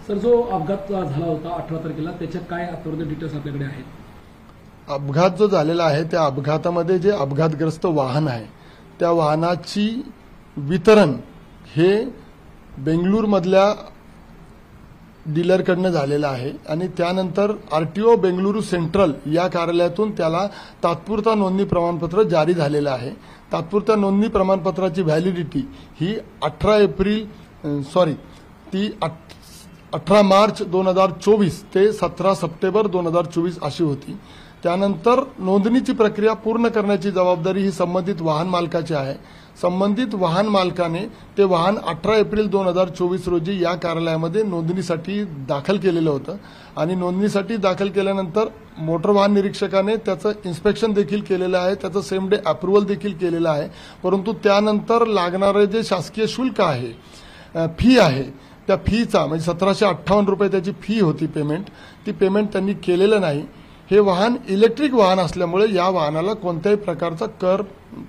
Sir, जो अपघात झाला होता 18 तारखेला त्याच्या काय आतापर्यंत डिटेल्स आपल्याकडे आहेत? अपघात जो झालेला आहे त्या अपघातामध्ये जे अपघातग्रस्त वाहन आहे त्या वाहनाची वितरण हे बेंगळूरमधल्या डीलरकडनं झालेलं आहे आणि त्यानंतर आरटीओ बेंगळुरू सेंट्रल या कार्यालयातून त्याला तात्पुरता नोंदणी प्रमाणपत्र जारी झालेलं आहे। तात्पुरता नोंदणी प्रमाणपत्राची व्हॅलिडिटी ही 18 मार्च 2024 ते 17 सप्टेंबर 2024 अशी होती। त्यानंतर नोंदणीची प्रक्रिया पूर्ण करण्याची जबाबदारी ही संबंधित वाहन मालकाची आहे। संबंधित वाहन मालकाने ते वाहन 18 एप्रिल 2024 रोजी या कार्यालयामध्ये नोंदणीसाठी दाखल केलेलं होतं आणि नोंदणीसाठी दाखल केल्यानंतर मोटर वाहन निरीक्षकाने त्याचं इन्स्पेक्शन देखील केलेलं आहे, त्याचं सेम डे अप्रुव्हल देखील केलेलं आहे। परंतु त्यानंतर लागणारे जे शासकीय शुल्क आहे, फी आहे, त्या फीचा म्हणजे 1758 रुपये त्याची फी होती पेमेंट, ती पेमेंट त्यांनी केलेलं नाही। हे वाहन इलेक्ट्रिक वाहन असल्यामुळे या वाहनाला कोणत्याही प्रकारचा कर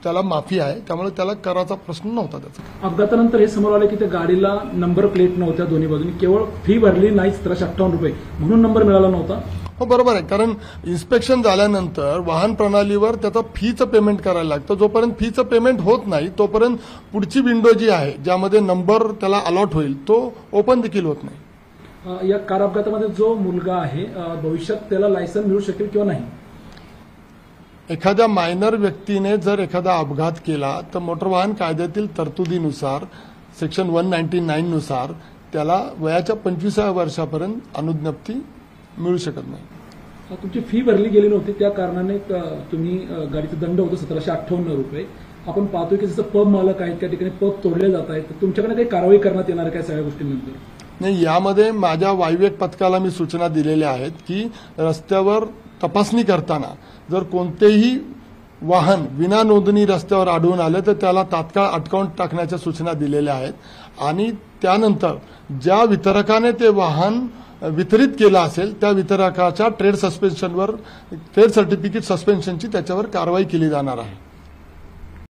त्याला माफी आहे, त्यामुळे त्याला कराचा प्रश्न नव्हता त्याचा। अपघातानंतर हे समोर आले की त्या गाडीला नंबर प्लेट नव्हत्या दोन्ही बाजूनी, केवळ फी भरली नाही 1758 रुपये म्हणून नंबर मिळाला नव्हता। हो बरोबर आहे, कारण इन्स्पेक्शन झाल्यानंतर वाहन प्रणालीवर त्याचा फीचं पेमेंट करायला लागतं। जोपर्यंत फीचं पेमेंट होत नाही तोपर्यंत पुढची विंडो जी आहे ज्यामध्ये नंबर त्याला अलॉट होईल तो ओपन देखील होत नाही। या कार अपघातामध्ये जो मुलगा आहे भविष्यात त्याला लायसन मिळू शकेल किंवा नाही? एखाद्या मायनर व्यक्तीने जर एखादा अपघात केला तर मोटर वाहन कायद्यातील तरतुदीनुसार सेक्शन 199 नुसार त्याला वयाच्या 25व्या वर्षापर्यंत अनुज्ञप्ती मिळू शकत नाही। तुमची फी भरली गेली नव्हती त्या कारणाने तुम्ही गाडीचा दंड होतो 1758 रुपये। आपण पाहतोय की जसं पब मालक आहेत त्या ठिकाणी पब तोडले जात आहेत, तर तुमच्याकडे काही कारवाई करण्यात येणार काय सगळ्या गोष्टींनंतर? नाही, यामध्ये माझ्या वायव्यक पथकाला मी सूचना दिलेल्या आहेत की रस्त्यावर तपासणी करताना जर कोणतेही वाहन विना नोंदणी रस्त्यावर आढळून आले तर त्याला तात्काळ अटकावून टाकण्याच्या सूचना दिलेल्या आहेत आणि त्यानंतर ज्या वितरकाने ते वाहन वितरित केलं असेल त्या वितरकाच्या ट्रेड सर्टिफिकेट सस्पेन्शनची त्याच्यावर कारवाई केली जाणार आहे।